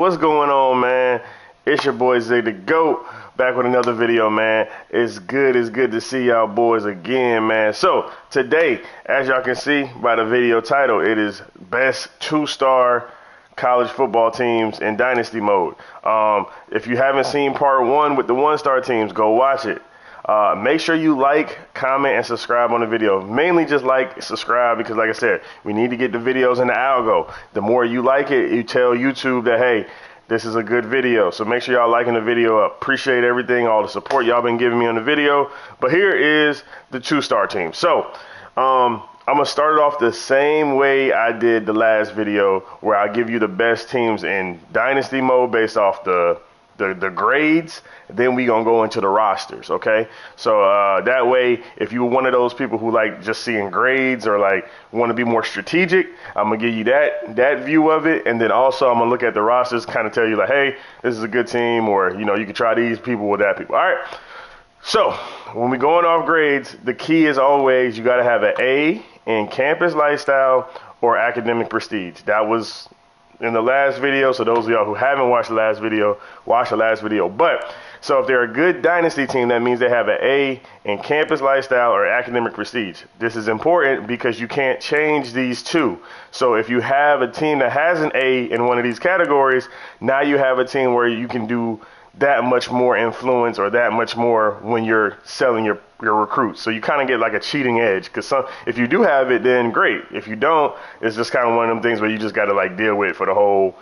What's going on, man? It's your boy Zig the GOAT, back with another video, man. It's good to see y'all boys again, man. So today, as y'all can see by the video title, it is best 2-star college football teams in Dynasty mode. If you haven't seen part 1 with the 1-star teams, go watch it. Make sure you like, comment, and subscribe on the video. Mainly just like, subscribe, because like I said, we need to get the videos in the algo. The more you like it, you tell YouTube that, hey, this is a good video. So make sure y'all liking the video up. Appreciate everything, all the support y'all been giving me on the video. But here is the 2-star team. So, I'm going to start it off the same way I did the last video, where I give you the best teams in Dynasty mode based off the grades. Then we gonna go into the rosters, okay? So that way, if you're one of those people who like just seeing grades or like want to be more strategic, I'm gonna give you that view of it, and then also I'm gonna look at the rosters, kind of tell you like, hey, this is a good team, or you know, you can try these people with that people. All right. So when we going off grades, the key is always you gotta have an A in campus lifestyle or academic prestige. That was in the last video, so those of y'all who haven't watched the last video, watch the last video. But so if they're a good Dynasty team, that means they have an A in campus lifestyle or academic prestige. This is important because you can't change these two. So if you have a team that has an A in one of these categories, now you have a team where you can do that much more influence or that much more when you're selling your recruits. So you kind of get like a cheating edge, because if you do have it, then great. If you don't, it's just kind of one of them things where you just got to like deal with for the whole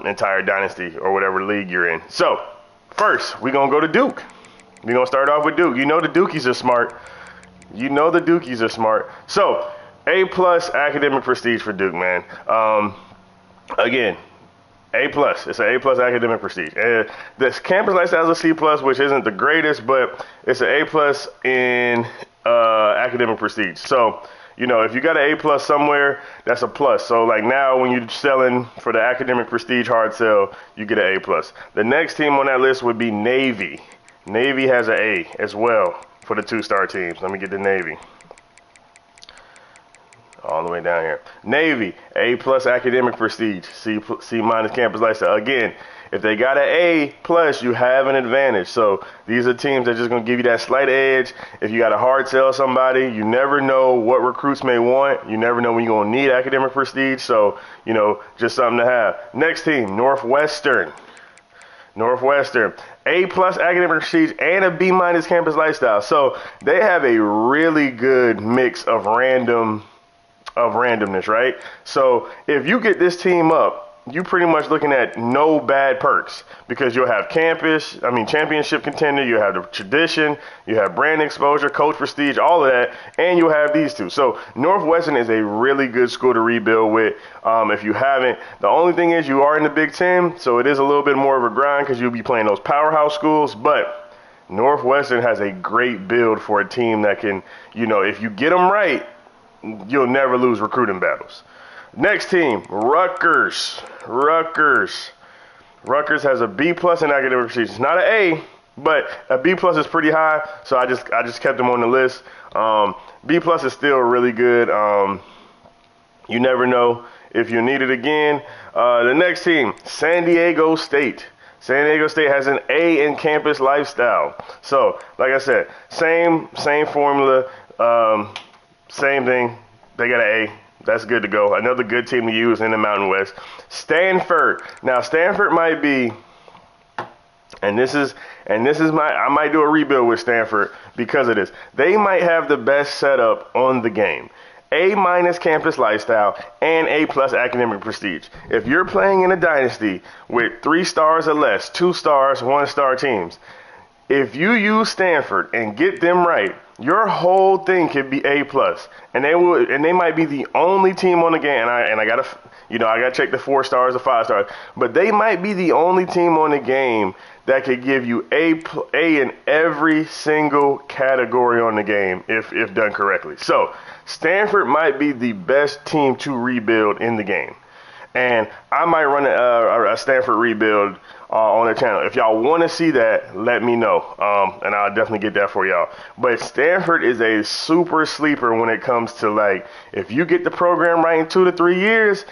entire Dynasty or whatever league you're in. So first, we're going to go to Duke. We're going to start off with Duke. You know the Dukies are smart. You know the Dukies are smart. So A+ academic prestige for Duke, man. Again, A+. It's an A+ academic prestige. And this campus lifestyle is a C+, which isn't the greatest, but it's an A+ in academic prestige. So, you know, if you got an A+ somewhere, that's a plus. So, like now, when you're selling for the academic prestige hard sell, you get an A+. The next team on that list would be Navy. Navy has an A as well for the 2-star teams. Let me get the Navy. All the way down here. Navy, A+ academic prestige, C- campus lifestyle. Again, if they got an A+, you have an advantage. So these are teams that are just going to give you that slight edge. If you got to hard sell somebody, you never know what recruits may want. You never know when you're going to need academic prestige. So, you know, just something to have. Next team, Northwestern. Northwestern, A+ academic prestige and a B- campus lifestyle. So they have a really good mix of randomness, right? So if you get this team up, you pretty much looking at no bad perks, because you'll have championship contender, you have the tradition, you have brand exposure, coach prestige, all of that, and you'll have these two. So Northwestern is a really good school to rebuild with. If you haven't, the only thing is you are in the Big Ten, so it is a little bit more of a grind because you'll be playing those powerhouse schools, but Northwestern has a great build for a team that can, you know, if you get them right, you'll never lose recruiting battles. Next team, Rutgers. Rutgers has a B+ in academic prestige. It's not an A, but a B+ is pretty high, so I just kept them on the list. B+ is still really good. You never know if you need it again. The next team, San Diego State. San Diego State has an A in campus lifestyle. So, like I said, same formula, same thing. They got an A. That's good to go. Another good team to use in the Mountain West. Stanford. Now, Stanford might be, and this is I might do a rebuild with Stanford because of this. They might have the best setup on the game. A- campus lifestyle and A+ academic prestige. If you're playing in a dynasty with 3 stars or less, 2 stars, 1-star teams, if you use Stanford and get them right, your whole thing could be A+, and they might be the only team on the game. And I gotta check the 4 stars or 5 stars, but they might be the only team on the game that could give you A in every single category on the game if done correctly. So Stanford might be the best team to rebuild in the game. And I might run a Stanford rebuild on the channel. If y'all want to see that, let me know, and I'll definitely get that for y'all. But Stanford is a super sleeper when it comes to, like, if you get the program right in 2 to 3 years,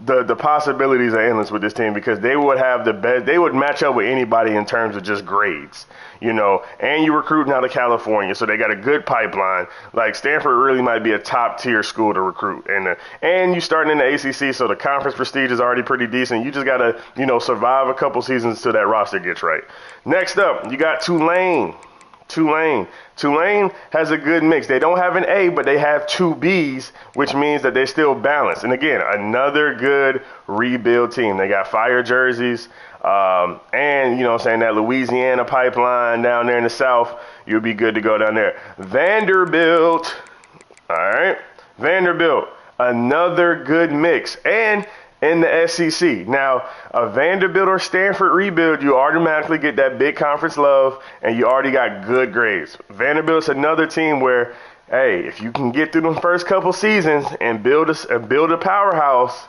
the possibilities are endless with this team because they would have the best. They would match up with anybody in terms of just grades, you know. And you're recruiting out of California, so they got a good pipeline. Like Stanford really might be a top tier school to recruit, and you starting in the ACC, so the conference prestige is already pretty decent. You just gotta, you know, survive a couple seasons till that roster gets right. Next up, you got Tulane. Tulane has a good mix. They don't have an A, but they have two Bs, which means that they're still balanced. And again, another good rebuild team. They got fire jerseys, and, you know what I'm saying, that Louisiana pipeline down there in the South, you'll be good to go down there. Vanderbilt, all right, Vanderbilt, another good mix. And in the SEC. Now, a Vanderbilt or Stanford rebuild, you automatically get that big conference love, and you already got good grades. Vanderbilt's another team where, hey, if you can get through the first couple seasons and build a powerhouse,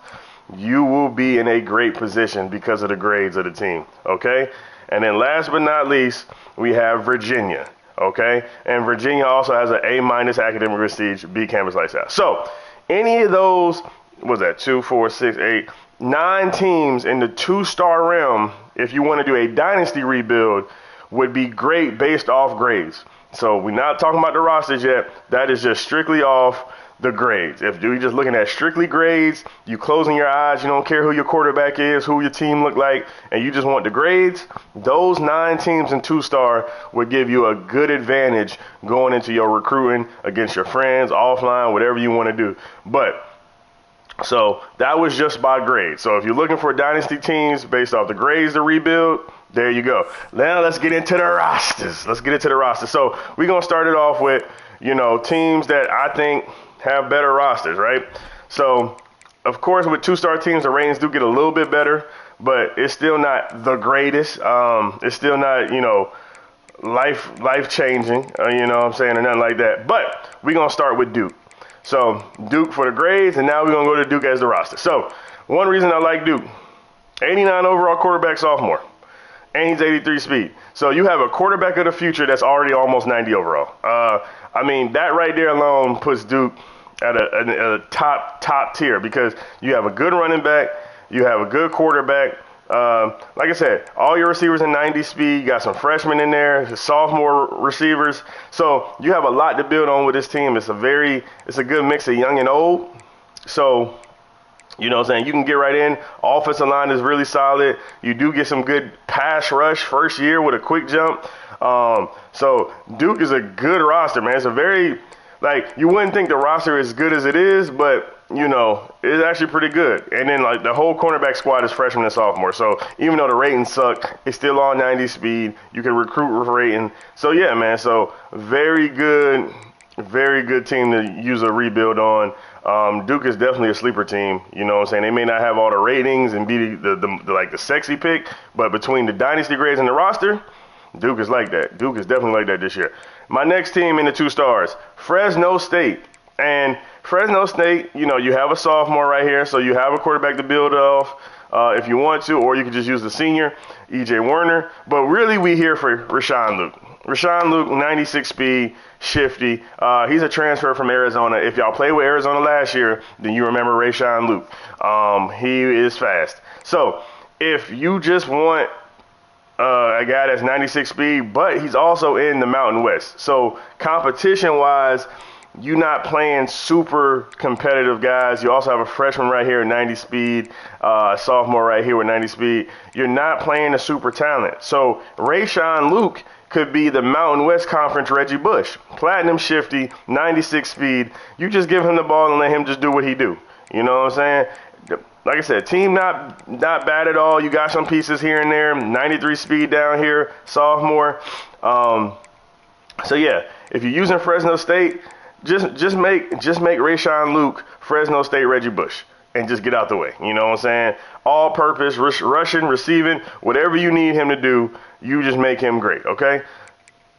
you will be in a great position because of the grades of the team, okay? And then last but not least, we have Virginia, okay? And Virginia also has an A- academic prestige, B campus lights out. So, any of those, what's that, 2, 4, 6, 8, 9 teams in the 2-star realm, if you want to do a dynasty rebuild, would be great based off grades. So we're not talking about the rosters yet. That is just strictly off the grades. If you're just looking at strictly grades, you closing your eyes, you don't care who your quarterback is, who your team look like, and you just want the grades, those 9 teams in 2-star would give you a good advantage going into your recruiting against your friends, offline, whatever you want to do. But so that was just by grade. So if you're looking for dynasty teams based off the grades to rebuild, there you go. Now let's get into the rosters. So we're going to start it off with, you know, teams that I think have better rosters, right? So, of course, with 2-star teams, the ratings do get a little bit better, but it's still not the greatest. It's still not, you know, life-changing, you know what I'm saying, or nothing like that. But we're going to start with Duke. So Duke for the grades, and now we're going to go to Duke as the roster. So one reason I like Duke, 89 overall quarterback sophomore, and he's 83 speed. So you have a quarterback of the future that's already almost 90 overall. I mean, that right there alone puts Duke at a top tier because you have a good running back, you have a good quarterback. Like I said, all your receivers in 90 speed, you got some freshmen in there, sophomore receivers. So you have a lot to build on with this team. It's a good mix of young and old. So, you know what I'm saying, you can get right in. Offensive line is really solid. You do get some good pass rush first year with a quick jump. So Duke is a good roster, man. It's a very, like, you wouldn't think the roster is as good as it is, but you know, it's actually pretty good. And then, like, the whole cornerback squad is freshman and sophomore. So even though the ratings suck, it's still all 90 speed. You can recruit with rating. So, yeah, man. So very good team to use a rebuild on. Duke is definitely a sleeper team. You know what I'm saying? They may not have all the ratings and be the sexy pick, but between the dynasty grades and the roster, Duke is like that. Duke is definitely like that this year. My next team in the 2 stars, Fresno State. And Fresno State, you know, you have a sophomore right here, so you have a quarterback to build off if you want to, or you can just use the senior, E.J. Werner. But really, we here for Rashawn Luke. Rashawn Luke, 96 speed, shifty. He's a transfer from Arizona. If y'all played with Arizona last year, then you remember Rashawn Luke. He is fast. So if you just want a guy that's 96 speed, but he's also in the Mountain West. So competition-wise, you're not playing super competitive guys. You also have a freshman right here at 90 speed, sophomore right here with 90 speed. You're not playing a super talent. So Rashawn Luke could be the Mountain West Conference Reggie Bush. Platinum shifty, 96 speed. You just give him the ball and let him just do what he do. You know what I'm saying? Like I said, team not bad at all. You got some pieces here and there. 93 speed down here, sophomore. So yeah, if you're using Fresno State, just make Rashawn Luke Fresno State Reggie Bush and just get out the way. You know what I'm saying? All purpose, rushing, receiving, whatever you need him to do, you just make him great, okay?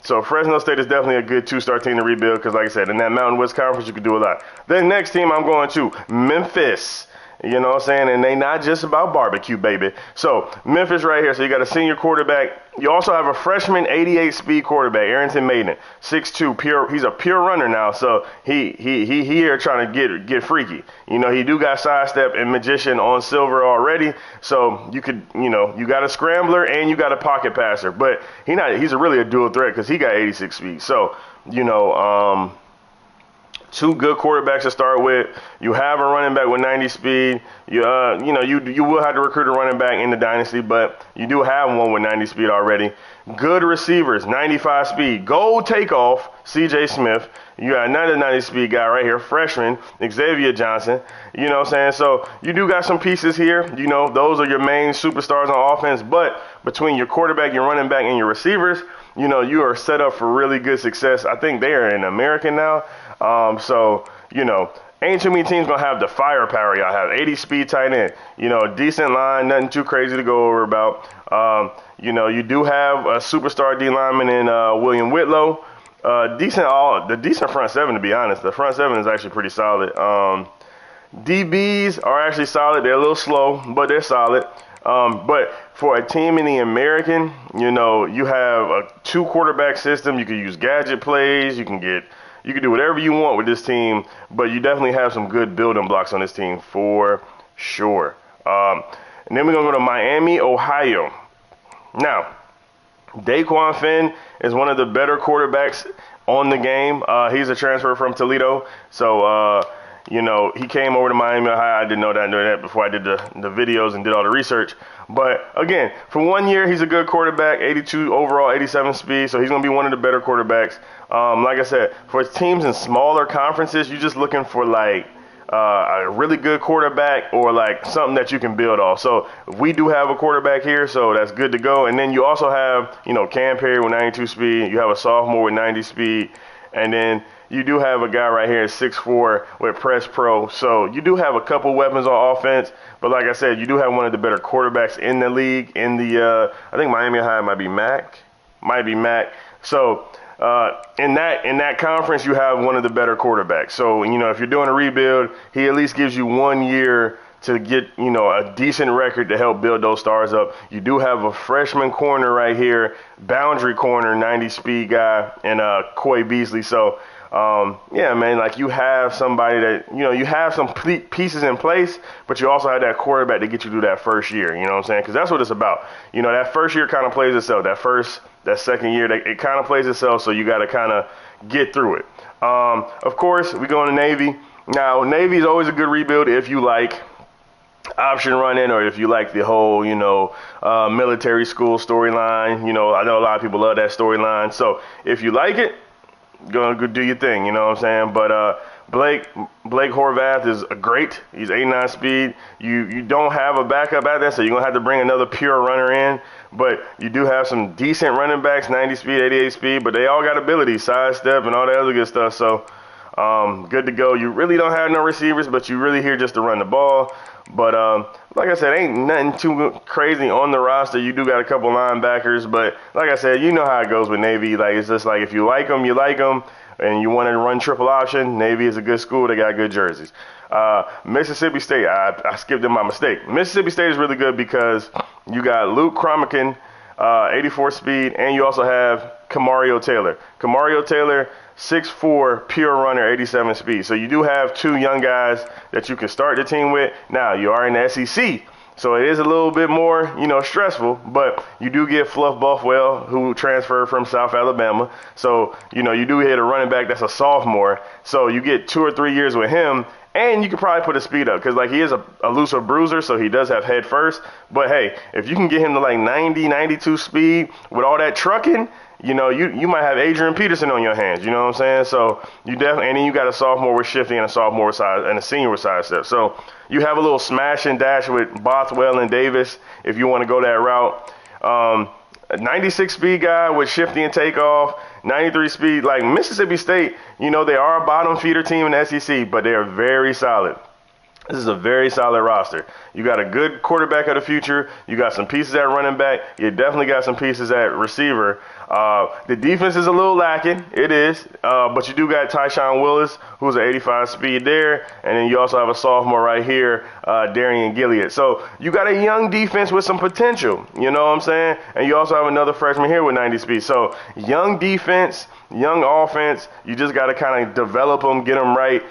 So Fresno State is definitely a good 2-star team to rebuild because, like I said, in that Mountain West Conference, you can do a lot. Then next team I'm going to, Memphis. You know what I'm saying? And they not just about barbecue, baby. So Memphis right here. So you got a senior quarterback. You also have a freshman 88 speed quarterback, Arrington Maiden, 6'2", pure. He's a pure runner now. So he here trying to get freaky. You know, he do got sidestep and magician on silver already. So you could, you know, you got a scrambler and you got a pocket passer. But he's really a dual threat because he got 86 speed. So, you know, two good quarterbacks to start with. You have a running back with 90 speed. You know, you will have to recruit a running back in the Dynasty, but you do have one with 90 speed already. Good receivers, 95 speed. Goal takeoff, C.J. Smith. You got another 90 speed guy right here, freshman, Xavier Johnson. You know what I'm saying? So you do got some pieces here. You know, those are your main superstars on offense, but between your quarterback, your running back, and your receivers, you know, you are set up for really good success. I think they are in American now. So, you know, ain't too many teams going to have the firepower y'all have. 80 speed tight end, you know, decent line, nothing too crazy to go over about. You know, you do have a superstar D lineman in William Whitlow. The decent front seven, to be honest. The front seven is actually pretty solid. DBs are actually solid. They're a little slow, but they're solid. But for a team in the American, you know, you have a 2 quarterback system. You can use gadget plays. You can do whatever you want with this team, but you definitely have some good building blocks on this team for sure. And then we're going to go to Miami, Ohio. Now, Daquan Finn is one of the better quarterbacks on the game. He's a transfer from Toledo. So, you know, he came over to Miami, Ohio. I didn't know that before I did the videos and did all the research. But, again, for 1 year, he's a good quarterback, 82 overall, 87 speed. So he's going to be one of the better quarterbacks. Like I said, for teams in smaller conferences, you're just looking for, like, a really good quarterback or, like, something that you can build off. So we do have a quarterback here, so that's good to go. And then you also have, you know, Cam Perry with 92 speed. You have a sophomore with 90 speed. And then you do have a guy right here at 6'4" with Press Pro. So you do have a couple weapons on offense. But like I said, you do have one of the better quarterbacks in the league. In the I think Miami High might be Mac. So in that conference, you have one of the better quarterbacks. So, you know, if you're doing a rebuild, he at least gives you 1 year to get, you know, a decent record to help build those stars up. You do have a freshman corner right here, boundary corner, 90 speed guy, and Coy Beasley. So, yeah, man, like you have somebody that, you know, you have some pieces in place, but you also have that quarterback to get you through that first year. You know what I'm saying? Because that's what it's about. You know, that first year kind of plays itself. That second year, it kind of plays itself, so you got to kind of get through it. Of course, we go into Navy. Now, Navy is always a good rebuild if you like option running or if you like the whole, you know, military school storyline. You know, I know a lot of people love that storyline. So if you like it, go do your thing, you know what I'm saying? But Blake Horvath is great. He's 89 speed. You don't have a backup at that, so you're going to have to bring another pure runner in. But you do have some decent running backs, 90 speed, 88 speed, but they all got ability, sidestep, and all that other good stuff. So good to go. You really don't have no receivers, but you really here just to run the ball. But like I said, ain't nothing too crazy on the roster. You do got a couple linebackers, but like I said, you know how it goes with Navy. Like it's just like if you like them, you like them, and you want to run triple option, Navy is a good school. They got good jerseys. Mississippi State, I skipped in my mistake. Mississippi State is really good because you got Luke Cromican, 84 speed, and you also have Camario Taylor. Camario Taylor, 6'4", pure runner, 87 speed. So you do have two young guys that you can start the team with. Now, you are in the SEC, so it is a little bit more, you know, stressful, but you do get Fluff Buffwell, who transferred from South Alabama. So, you know, you do hit a running back that's a sophomore. So you get 2 or 3 years with him, and you can probably put his speed up because, like, he is a looser bruiser, so he does have head first. But, hey, if you can get him to, like, 90, 92 speed with all that trucking, you know, you might have Adrian Peterson on your hands, you know what I'm saying? So you definitely, and then you got a sophomore with shifting and a sophomore with size and a senior with sidestep. So you have a little smash and dash with Bothwell and Davis if you want to go that route. A 96 speed guy with shifting and takeoff, 93 speed. Like Mississippi State, you know, they are a bottom feeder team in the SEC, but they are very solid. This is a very solid roster. You got a good quarterback of the future. You got some pieces at running back. You definitely got some pieces at receiver. The defense is a little lacking. It is. But you do got Tyshawn Willis, who's an 85 speed there. And then you also have a sophomore right here, Darian Gilliard. So you got a young defense with some potential. You know what I'm saying? And you also have another freshman here with 90 speed. So young defense, young offense. You just got to kind of develop them, get them right.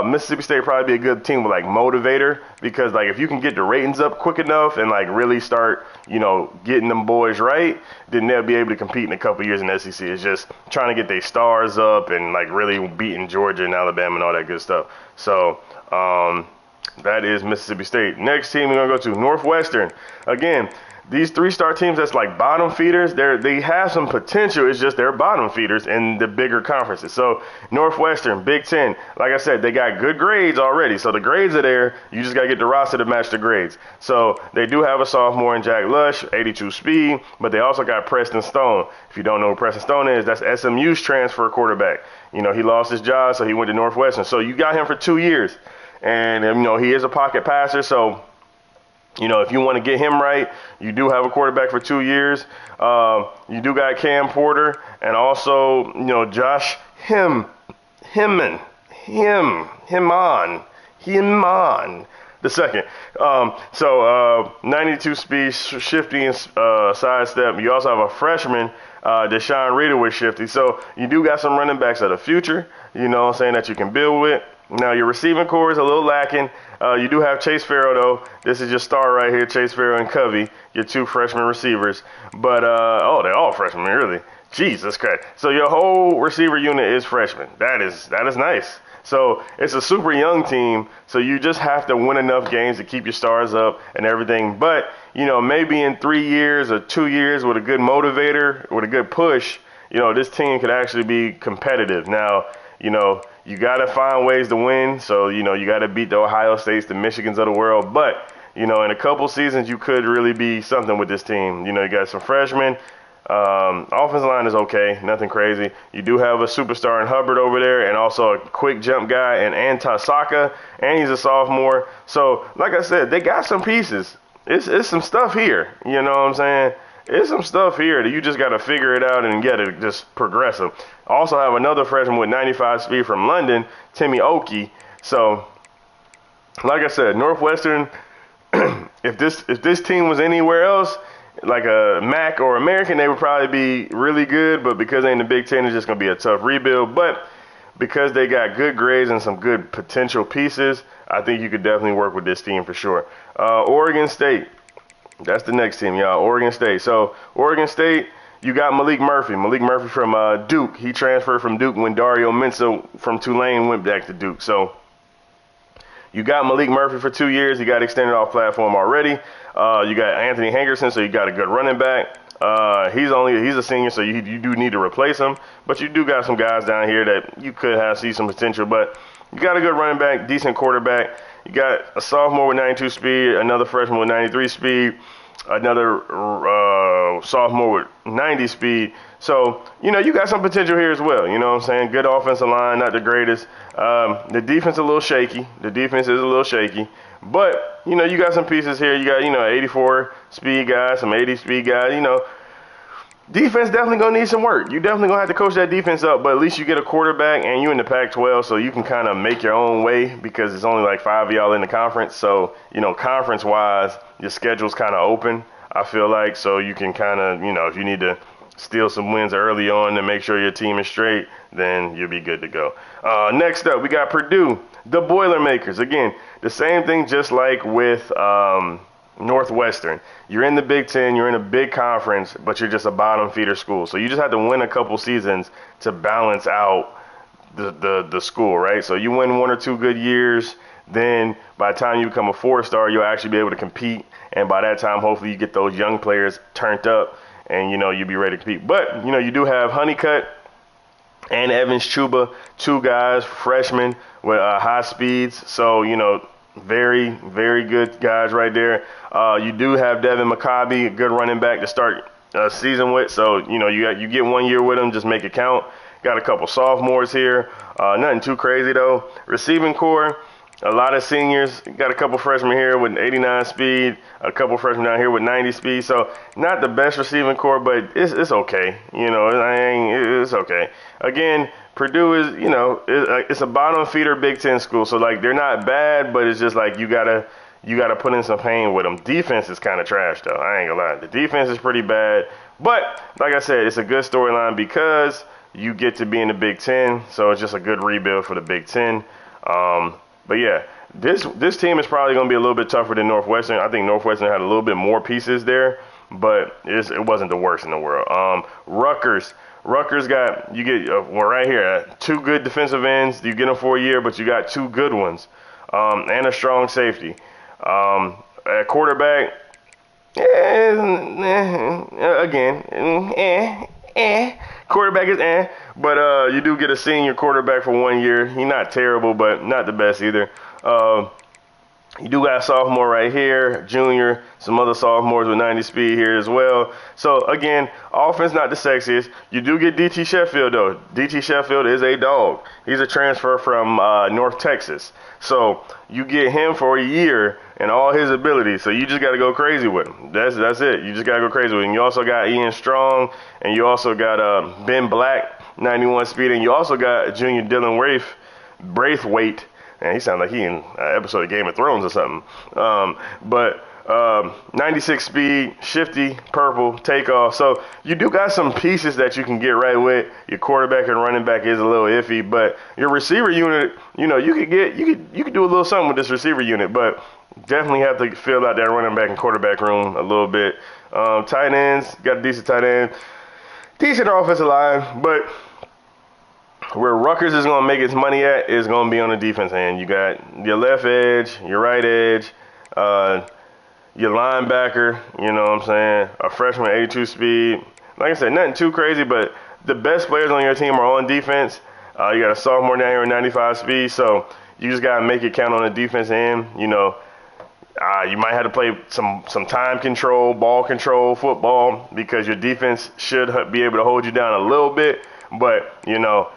Mississippi State probably be a good team with like motivator, because like if you can get the ratings up quick enough and like really start, you know, getting them boys right, then they'll be able to compete in a couple years in the SEC. It's just trying to get their stars up and like really beating Georgia and Alabama and all that good stuff. So that is Mississippi State. Next team we're gonna go to Northwestern. Again, these 3-star teams that's like bottom feeders, they have some potential. It's just they're bottom feeders in the bigger conferences. So Northwestern, Big Ten, like I said, they got good grades already. So the grades are there. You just got to get the roster to match the grades. So they do have a sophomore in Jack Lush, 82 speed, but they also got Preston Stone. If you don't know who Preston Stone is, that's SMU's transfer quarterback. You know, he lost his job, so he went to Northwestern. So you got him for 2 years. And, you know, he is a pocket passer, so you know, if you want to get him right, you do have a quarterback for 2 years. You do got Cam Porter and also, you know, Josh Himon, the second. 92 speed, shifty and sidestep. You also have a freshman, Deshaun Reeder, with shifty. So you do got some running backs of the future, you know what I'm saying, that you can build with. Now, your receiving core is a little lacking. You do have Chase Farrell, though. This is your star right here, Chase Farrell and Covey, your 2 freshman receivers. But, they're all freshmen, really. Jesus Christ. So your whole receiver unit is freshmen. That is nice. So it's a super young team, so you just have to win enough games to keep your stars up and everything. But, you know, maybe in 3 years or 2 years with a good motivator, with a good push, you know, this team could actually be competitive. Now, you know, you got to find ways to win. So, you know, you got to beat the Ohio States, the Michigans of the world. But, you know, in a couple seasons, you could really be something with this team. You know, you got some freshmen. Offensive line is okay, nothing crazy. You do have a superstar in Hubbard over there, and also a quick jump guy in Antasaka, and he's a sophomore. So, like I said, they got some pieces. It's some stuff here. You know what I'm saying? It's some stuff here that you just got to figure it out and get it just progressive. Also have another freshman with 95 speed from London, Timmy Oki. So, like I said, Northwestern, if this team was anywhere else, like a MAC or American, they would probably be really good. But because they're in the Big Ten, it's just going to be a tough rebuild. But because they got good grades and some good potential pieces, I think you could definitely work with this team for sure. Oregon State. That's the next team, y'all. Oregon State. So, Oregon State, you got Malik Murphy. Malik Murphy from Duke. He transferred from Duke when Dario Mensah from Tulane went back to Duke. So, you got Malik Murphy for 2 years. He got extended off platform already. You got Anthony Henderson, so you got a good running back. He's a senior, so you do need to replace him. But you do got some guys down here that you could see some potential. But you got a good running back, decent quarterback. You got a sophomore with 92 speed, another freshman with 93 speed, another sophomore with 90 speed. So, you know, you got some potential here as well. You know what I'm saying? Good offensive line, not the greatest. The defense is a little shaky. But, you know, you got some pieces here. You got, you know, 84 speed guys, some 80 speed guys, you know. Defense definitely going to need some work. You definitely going to have to coach that defense up, but at least you get a quarterback and you in the Pac-12, so you can kind of make your own way because it's only like 5 of y'all in the conference. So, you know, conference-wise, your schedule's kind of open, I feel like. So you can kind of, you know, if you need to steal some wins early on to make sure your team is straight, then you'll be good to go. Next up, we got Purdue, the Boilermakers. Again, the same thing just like with Northwestern. You're in the Big Ten, you're in a big conference, but you're just a bottom feeder school. So you just have to win a couple seasons to balance out the school, right? So you win 1 or 2 good years, then by the time you become a 4-star, you'll actually be able to compete. And by that time, hopefully you get those young players turned up and, you know, you'll be ready to compete. But, you know, you do have Honeycutt and Evans Chuba, 2 guys, freshmen with high speeds. So, you know, very, very good guys right there. You do have Devin McCobbie, a good running back to start season with. So, you know, you get 1 year with him, just make it count. Got a couple sophomores here. Nothing too crazy, though. Receiving core, A lot of seniors. Got a couple freshmen here with 89 speed, a couple freshmen down here with 90 speed. So not the best receiving core, but it's okay. You know, it's okay. Again, Purdue is, you know, it's a bottom feeder Big Ten school. So like they're not bad, but it's just like you gotta put in some pain with them. Defense is kind of trash though. I ain't gonna lie. The defense is pretty bad. But like I said, it's a good storyline because you get to be in the Big Ten. So it's just a good rebuild for the Big Ten. But yeah, this team is probably going to be a little bit tougher than Northwestern. I think Northwestern had a little bit more pieces there, but it wasn't the worst in the world. Rutgers got, you get, well, right here, 2 good defensive ends. You get them for a year, but you got 2 good ones, and a strong safety. At quarterback, quarterback is but you do get a senior quarterback for 1 year. He's not terrible, but not the best either. You do got a sophomore right here, junior, some other sophomores with 90 speed here as well. So again, offense not the sexiest. You do get DT Sheffield though. DT Sheffield is a dog. He's a transfer from North Texas. So you get him for a year and all his abilities. So you just got to go crazy with him. That's it. You just got to go crazy with him. You also got Ian Strong, and you also got Ben Black, 91 speed, and you also got junior Dylan Braithwaite. And he sounds like he in an episode of Game of Thrones or something. 96 speed, shifty, purple, takeoff. So you do got some pieces that you can get right with. Your quarterback and running back is a little iffy, but your receiver unit, you know, you could do a little something with this receiver unit, but definitely have to fill out that running back and quarterback room a little bit. Tight ends, got a decent tight end, decent offensive line, but where Rutgers is going to make its money at is going to be on the defense end. You got your left edge, your right edge, your linebacker, you know what I'm saying, a freshman 82 speed. Like I said, nothing too crazy, but the best players on your team are on defense. You got a sophomore down here with 95 speed, so you just got to make it count on the defense end. You know, you might have to play some time control, ball control, football, because your defense should be able to hold you down a little bit, but, you know,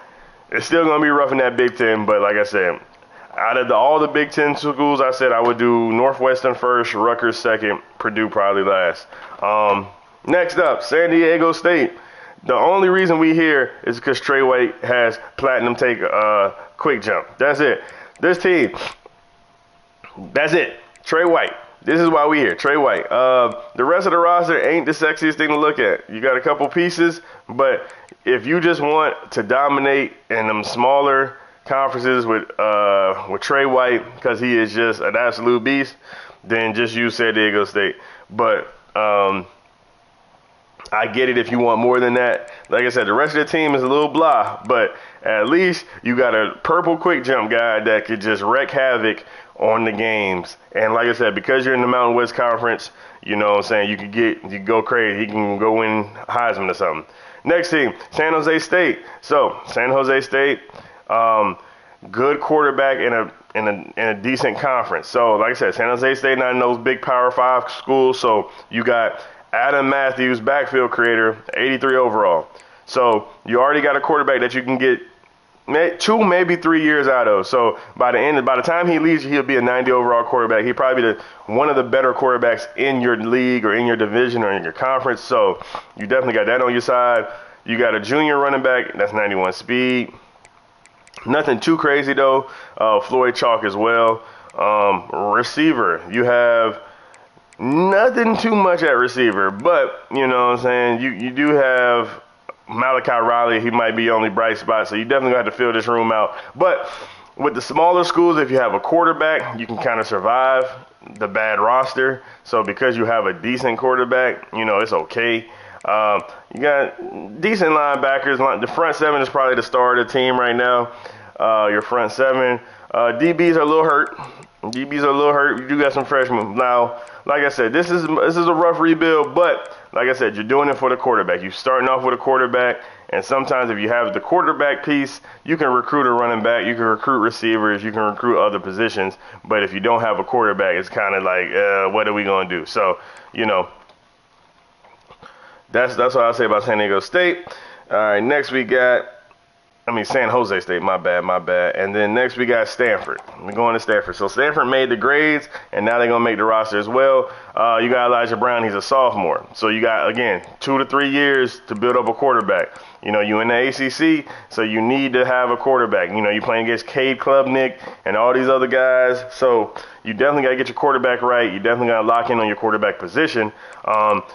it's still going to be rough in that Big Ten, but like I said, out of all the Big Ten schools, I said I would do Northwestern first, Rutgers second, Purdue probably last. Next up, San Diego State. The only reason we here is because Trey White has platinum take quick jump. That's it. This team, that's it. Trey White. This is why we here. Trey White. The rest of the roster ain't the sexiest thing to look at. You got a couple pieces, but if you just want to dominate in them smaller conferences with Trey White, because he is just an absolute beast, then just use San Diego State. But I get it if you want more than that. Like I said, the rest of the team is a little blah, but at least you got a purple quick jump guy that could just wreak havoc on the games. And like I said, because you're in the Mountain West Conference, you know what I'm saying, you can go crazy. He can go win Heisman or something. Next team, San Jose State. So San Jose State, good quarterback in a decent conference. So like I said, San Jose State not in those big Power 5 schools. So you got Adam Matthews, backfield creator, 83 overall. So you already got a quarterback that you can get 2, maybe 3 years out of. So by the time he leaves, he'll be a 90 overall quarterback. He'll probably be one of the better quarterbacks in your league or in your division or in your conference. So you definitely got that on your side. You got a junior running back that's 91 speed. Nothing too crazy though. Floyd Chalk as well. Receiver, you have nothing too much at receiver, but you know what I'm saying, you do have Malachi Riley. He might be the only bright spot, so you definitely got to fill this room out. But with the smaller schools, if you have a quarterback, you can kind of survive the bad roster. So because you have a decent quarterback, you know, it's okay. You got decent linebackers. The front seven is probably the star of the team right now. Your front seven. DBs are a little hurt. You do got some freshmen. Now, like I said, this is a rough rebuild, but like I said, you're doing it for the quarterback. You're starting off with a quarterback, and sometimes if you have the quarterback piece, you can recruit a running back, you can recruit receivers, you can recruit other positions. But if you don't have a quarterback, it's kind of like, what are we going to do? So, you know, that's what I say about San Diego State. All right, next we got San Jose State, my bad. And then next we got Stanford. We're going to Stanford. So Stanford made the grades, and now they're going to make the roster as well. You got Elijah Brown. He's a sophomore. So you got, again, 2 to 3 years to build up a quarterback. You know, you in the ACC, so you need to have a quarterback. You know, you're playing against Cade Klubnik and all these other guys. So you definitely got to get your quarterback right. You definitely got to lock in on your quarterback position.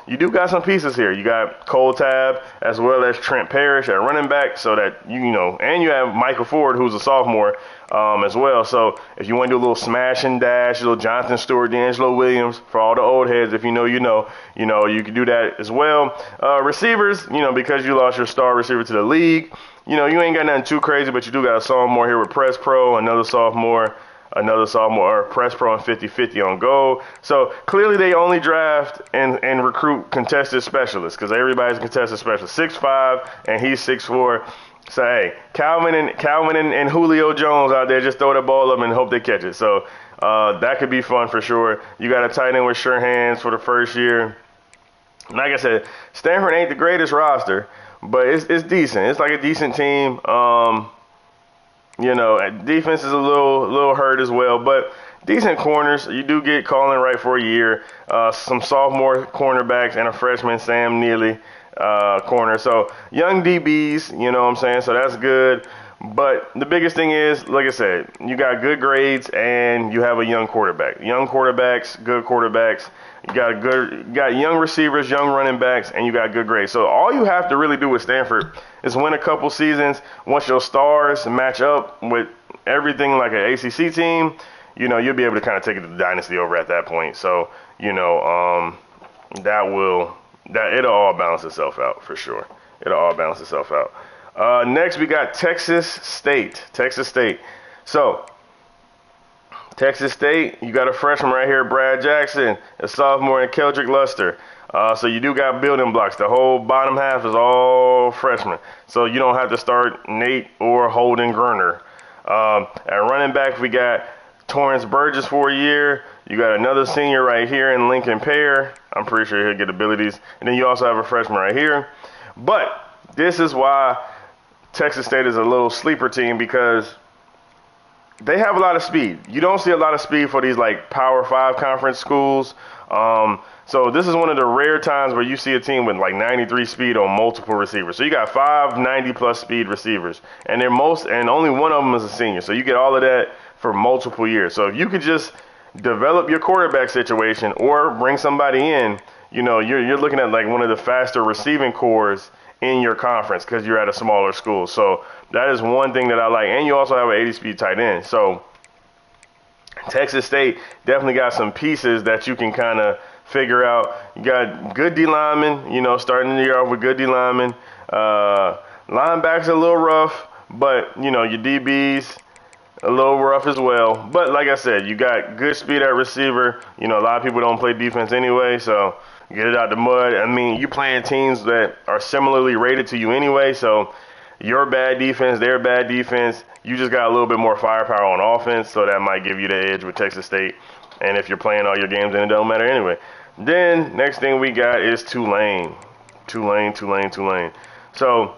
You do got some pieces here. You got Cole Tab as well as Trent Parrish at running back, so that, you know, and you have Michael Ford, who's a sophomore, as well. So if you want to do a little smash and dash, a little Jonathan Stewart, D'Angelo Williams, for all the old heads, if you know, you can do that as well. Receivers, you know, because you lost your star receiver to the league, you know, you ain't got nothing too crazy, but you do got a sophomore here with Press Pro, another sophomore, or Press Pro and 50-50 on goal. So clearly they only draft and recruit contested specialists, because everybody's a contested specialist. 6'5", and he's 6'4". So, hey, Calvin and Julio Jones out there, just throw the ball up and hope they catch it. So that could be fun for sure. You got a tight end with sure hands for the first year. Like I said, Stanford ain't the greatest roster, but it's decent. It's like a decent team. You know, defense is a little hurt as well, but decent corners. You do get Colin Wright for a year, some sophomore cornerbacks, and a freshman, Sam Neely, corner. So young DBs, you know what I'm saying? So that's good. But the biggest thing is, like I said, you got good grades and you have a young quarterback. Young quarterbacks, good quarterbacks. You got young receivers, young running backs, and you got good grades. So all you have to really do with Stanford is win a couple seasons. Once your stars match up with everything like an ACC team, you know, you'll be able to kind of take it to the Dynasty over at that point. So, you know, it'll all balance itself out for sure. It'll all balance itself out. Next, we got Texas State. So, Texas State, you got a freshman right here, Brad Jackson, a sophomore, and Keldrick Luster. So you do got building blocks. The whole bottom half is all freshmen. So you don't have to start Nate or Holden Gerner. At running back, we got Torrance Burgess for a year. You got another senior right here in Lincoln Pear. I'm pretty sure he'll get abilities. And then you also have a freshman right here. But this is why Texas State is a little sleeper team, because they have a lot of speed. You don't see a lot of speed for these like Power 5 conference schools. So this is one of the rare times where you see a team with like 93 speed on multiple receivers. So you got 5 90+ speed receivers, and only one of them is a senior. So you get all of that for multiple years. So if you could just develop your quarterback situation or bring somebody in, you know, you're looking at like one of the faster receiving cores in your conference because you're at a smaller school. So that is one thing that I like. And you also have an 80-speed tight end. So Texas State definitely got some pieces that you can kind of figure out. You got good D linemen, you know, starting the year off with good D linemen. Linebackers a little rough, but, you know, your DBs a little rough as well. But like I said, you got good speed at receiver. You know, a lot of people don't play defense anyway, so get it out the mud. I mean, you playing teams that are similarly rated to you anyway, so your bad defense, their bad defense, you just got a little bit more firepower on offense, so that might give you the edge with Texas State. And if you're playing all your games, then it don't matter anyway. Then, next thing we got is Tulane. So,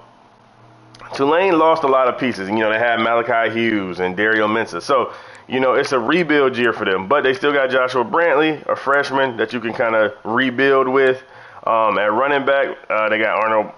Tulane lost a lot of pieces. You know, they had Malachi Hughes and Dario Mensah. So, you know, it's a rebuild year for them. But they still got Joshua Brantley, a freshman that you can kind of rebuild with. At running back, they got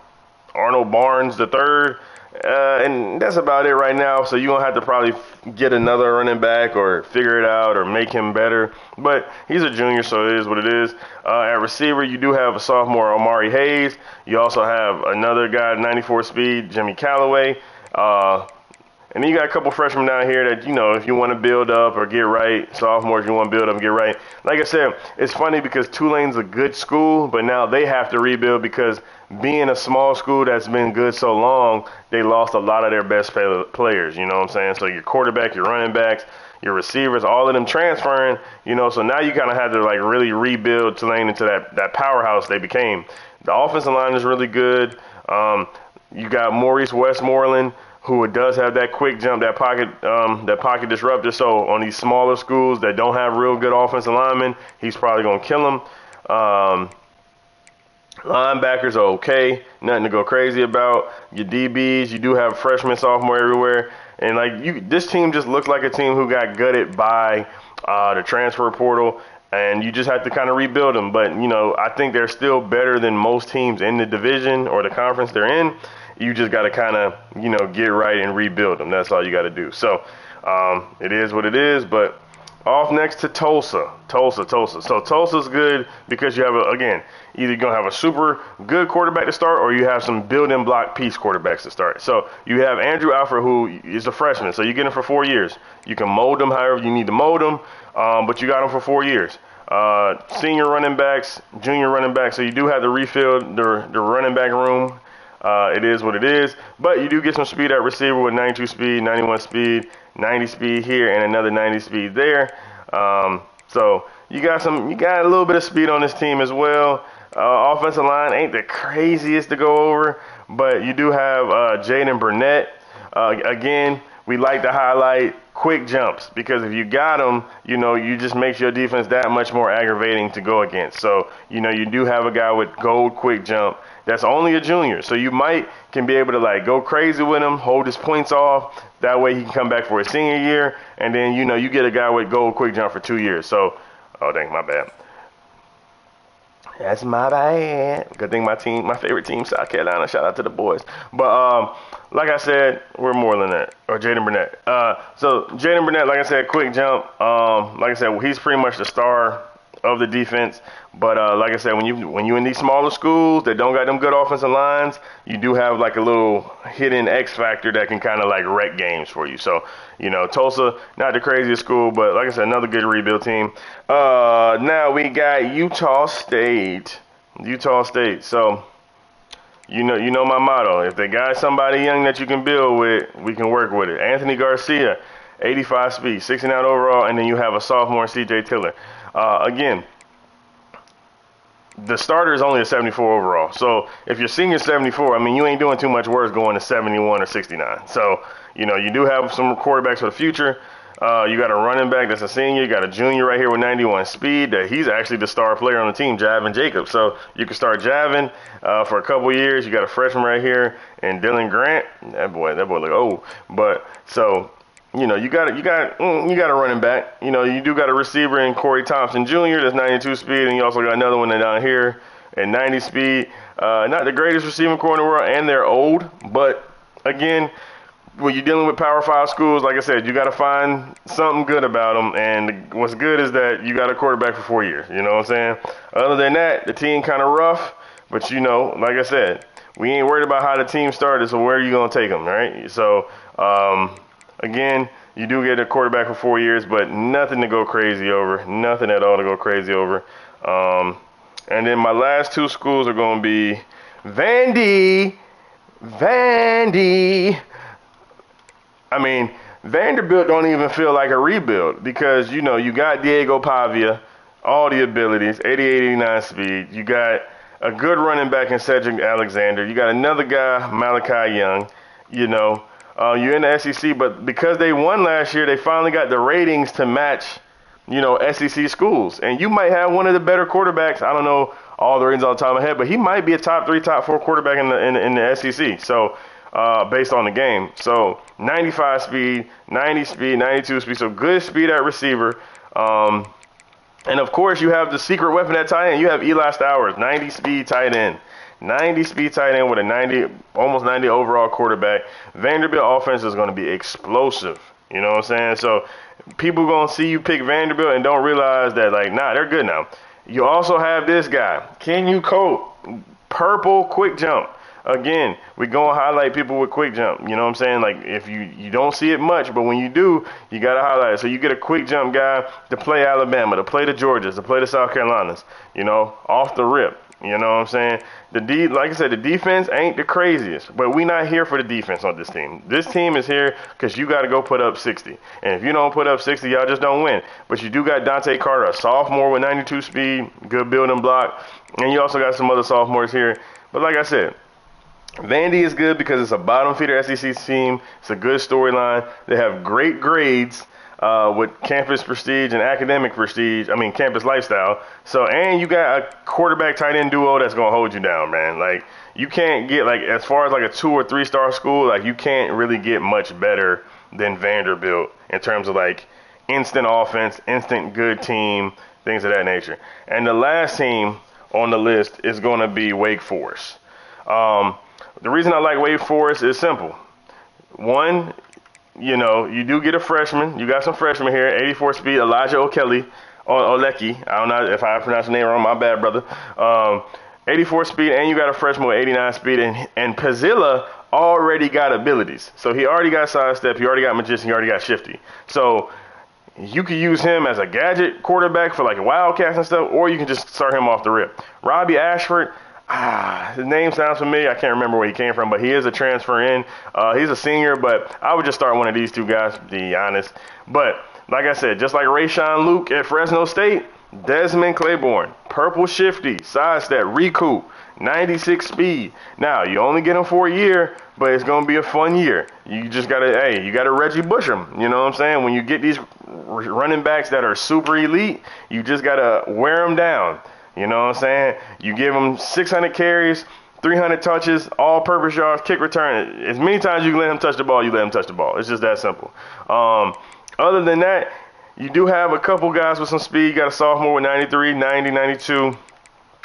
Arnold Barnes III. And that's about it right now. So you're going to have to probably get another running back or figure it out or make him better. But he's a junior, so it is what it is. At receiver, you do have a sophomore, Omari Hayes. You also have another guy, 94 speed, Jimmy Callaway. And then you got a couple freshmen down here that, you know, if you want to build up or get right, sophomores, you want to build up and get right. Like I said, it's funny because Tulane's a good school, but now they have to rebuild because being a small school that's been good so long, they lost a lot of their best players, you know what I'm saying? So your quarterback, your running backs, your receivers, all of them transferring, you know, so now you kind of have to like really rebuild Tulane into that powerhouse they became. The offensive line is really good. You got Maurice Westmoreland, who does have that quick jump, that pocket disruptor. So on these smaller schools that don't have real good offensive linemen, he's probably going to kill them. Linebackers are okay, nothing to go crazy about. Your DBs, you do have freshmen, sophomore everywhere, and like this team just looks like a team who got gutted by the transfer portal, and you just have to kind of rebuild them. But you know, I think they're still better than most teams in the division or the conference they're in. You just got to kind of, you know, get right and rebuild them. That's all you got to do. So it is what it is, but. Off next to Tulsa. So Tulsa's good because you have, again, either you're going to have a super good quarterback to start or you have some building block piece quarterbacks to start. So you have Andrew Alford, who is a freshman. So you get him for 4 years. You can mold him however you need to mold him, but you got him for 4 years. Senior running backs, junior running backs. So you do have to refill the running back room. It is what it is, but you do get some speed at receiver with 92 speed, 91 speed, 90 speed here, and another 90 speed there. So you got a little bit of speed on this team as well. Offensive line ain't the craziest to go over, but you do have Jaden Burnett. Again, we like to highlight quick jumps because if you got them, you know, you just makes your defense that much more aggravating to go against. So, you know, you do have a guy with gold quick jump that's only a junior. So you can be able to like go crazy with him, hold his points off. That way he can come back for his senior year. And then, you know, you get a guy with gold quick jump for 2 years. So, oh, dang, my bad. That's my bad. Good thing my favorite team, South Carolina. Shout out to the boys. But like I said, we're more than that. Or Jaden Burnett. So Jaden Burnett, like I said, quick jump. Like I said, he's pretty much the star of the defense. But like I said, when you in these smaller schools that don't got them good offensive lines, you do have like a little hidden X factor that can kind of like wreck games for you. So, you know, Tulsa, not the craziest school, but like I said, another good rebuild team. Now we got Utah State. So, you know my motto. If they got somebody young that you can build with, we can work with it. Anthony Garcia, 85 speed, 69 overall, and then you have a sophomore, CJ Tiller. Again, the starter is only a 74 overall. So if you're senior 74, I mean, you ain't doing too much worse going to 71 or 69. So, you know, you do have some quarterbacks for the future. You got a running back that's a senior. You got a junior right here with 91 speed. He's actually the star player on the team, Javin Jacobs. So you can start Javin for a couple years. You got a freshman right here, and Dylan Grant. That boy look old. But so, you know, you got a running back. You know, you do got a receiver in Corey Thompson Jr. that's 92 speed, and you also got another one down here at 90 speed. Not the greatest receiving core in the world, and they're old. But again, when you're dealing with Power 5 schools, like I said, you got to find something good about them. And what's good is that you got a quarterback for 4 years. You know what I'm saying? Other than that, the team kind of rough. But, you know, like I said, we ain't worried about how the team started, so where are you going to take them, right? So, again, you do get a quarterback for 4 years, but nothing to go crazy over. Nothing at all to go crazy over. And then my last two schools are going to be Vandy. I mean, Vanderbilt don't even feel like a rebuild because, you know, you got Diego Pavia, all the abilities, 88, 89 speed. You got a good running back in Cedric Alexander. You got another guy, Malachi Young. You know, you're in the SEC, but because they won last year, they finally got the ratings to match, you know, SEC schools. And you might have one of the better quarterbacks. I don't know all the ratings on the top of my head, but he might be a top 3, top 4 quarterback in the SEC. So, based on the game. So 95 speed, 90 speed, 92 speed. So good speed at receiver. And of course you have the secret weapon at tight end. You have Eli Stowers, 90 speed tight end. 90 speed tight end with a almost 90 overall quarterback. Vanderbilt offense is going to be explosive. You know what I'm saying? So people going to see you pick Vanderbilt and don't realize that, like, nah, they're good now. You also have this guy, Kenyon Colt, purple quick jump. Again, we're going to highlight people with quick jump. You know what I'm saying? Like, if you don't see it much, but when you do, you got to highlight it. So you get a quick jump guy to play Alabama, to play the Georgias, to play the South Carolinas, you know, off the rip. You know what I'm saying? Like I said, the defense ain't the craziest, but we not here for the defense on this team. This team is here because you got to go put up 60. And if you don't put up 60, y'all just don't win. But you do got Dante Carter, a sophomore with 92 speed, good building block. And you also got some other sophomores here. But like I said, Vandy is good because it's a bottom feeder SEC team. It's a good storyline. They have great grades. with campus prestige and academic prestige. I mean, campus lifestyle. So, and you got a quarterback tight end duo that's gonna hold you down, man. Like, you can't get, like, as far as like a 2 or 3 star school, like, you can't really get much better than Vanderbilt in terms of like instant offense, instant good team, things of that nature. And the last team on the list is going to be Wake Forest. The reason I like Wake Forest is simple. One, you know, you do get a freshman. You got some freshmen here, 84 speed, Elijah Olecki. I don't know if I pronounced the name wrong. My bad, brother. 84 speed, and you got a freshman with 89 speed. And Pazilla already got abilities. So he already got sidestep. He already got magician. He already got shifty. So you could use him as a gadget quarterback for like wildcats and stuff, or you can just start him off the rip. Robbie Ashford, his name sounds familiar. I can't remember where he came from, but he is a transfer in. He's a senior, but I would just start one of these 2 guys, to be honest. But like I said, just like Rayshawn Luke at Fresno State, Desmond Claiborne, purple shifty, sidestep, recoup, 96 speed. Now, you only get him for a year, but it's going to be a fun year. You just got to, you got to Reggie Bush him. You know what I'm saying? When you get these running backs that are super elite, you just got to wear them down. You know what I'm saying? You give them 600 carries, 300 touches, all-purpose yards, kick return. As many times you can let him touch the ball, you let him touch the ball. It's just that simple. Other than that, you do have a couple guys with some speed. You got a sophomore with 93, 90, 92.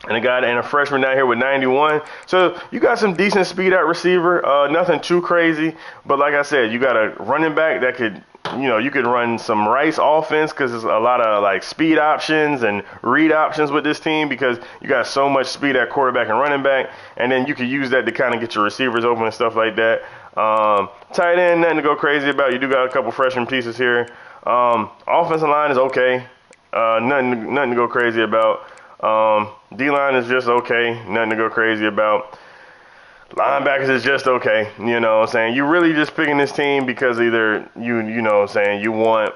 And a freshman down here with 91. So you got some decent speed at receiver. Nothing too crazy. But like I said, you got a running back that could, you know, you could run some Rice offense because there's a lot of like speed options and read options with this team because you got so much speed at quarterback and running back. And then you could use that to kind of get your receivers open and stuff like that. Tight end, nothing to go crazy about. You do got a couple freshman pieces here. Offensive line is okay. Nothing to go crazy about. D-line is just okay. Nothing to go crazy about. Linebackers is just okay. You know what I'm saying? You really just picking this team because either you know what I'm saying, you want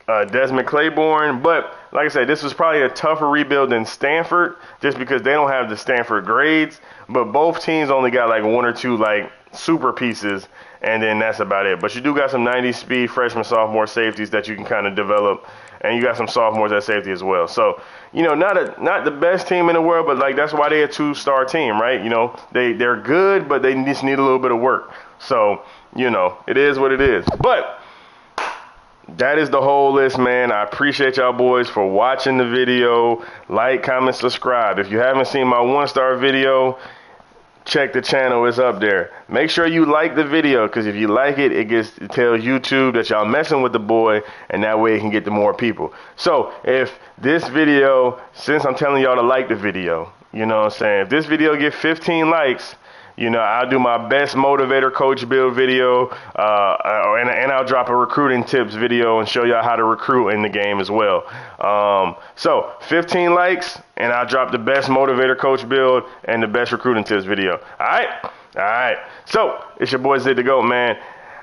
Desmond Claiborne. But like I said, this was probably a tougher rebuild than Stanford just because they don't have the Stanford grades. But both teams only got like 1 or 2 like super pieces, and then that's about it. But you do got some 90 speed freshman, sophomore safeties that you can kind of develop, and you got some sophomores at safety as well. So, you know, not the best team in the world, but like that's why they're a 2-star team, right? You know, they're good, but they just need a little bit of work. So, you know, it is what it is. But that is the whole list, man. I appreciate y'all boys for watching the video. Like, comment, subscribe. If you haven't seen my 1-star video, check the channel, it's up there. Make sure you like the video, because if you like it, it tells YouTube that y'all messing with the boy, and that way it can get to more people. So if this video, since I'm telling y'all to like the video, you know what I'm saying, if this video get 15 likes, you know, I'll do my best motivator coach build video, and I'll drop a recruiting tips video and show y'all how to recruit in the game as well. So 15 likes, and I'll drop the best motivator coach build and the best recruiting tips video. All right. So it's your boy Zirksee, man.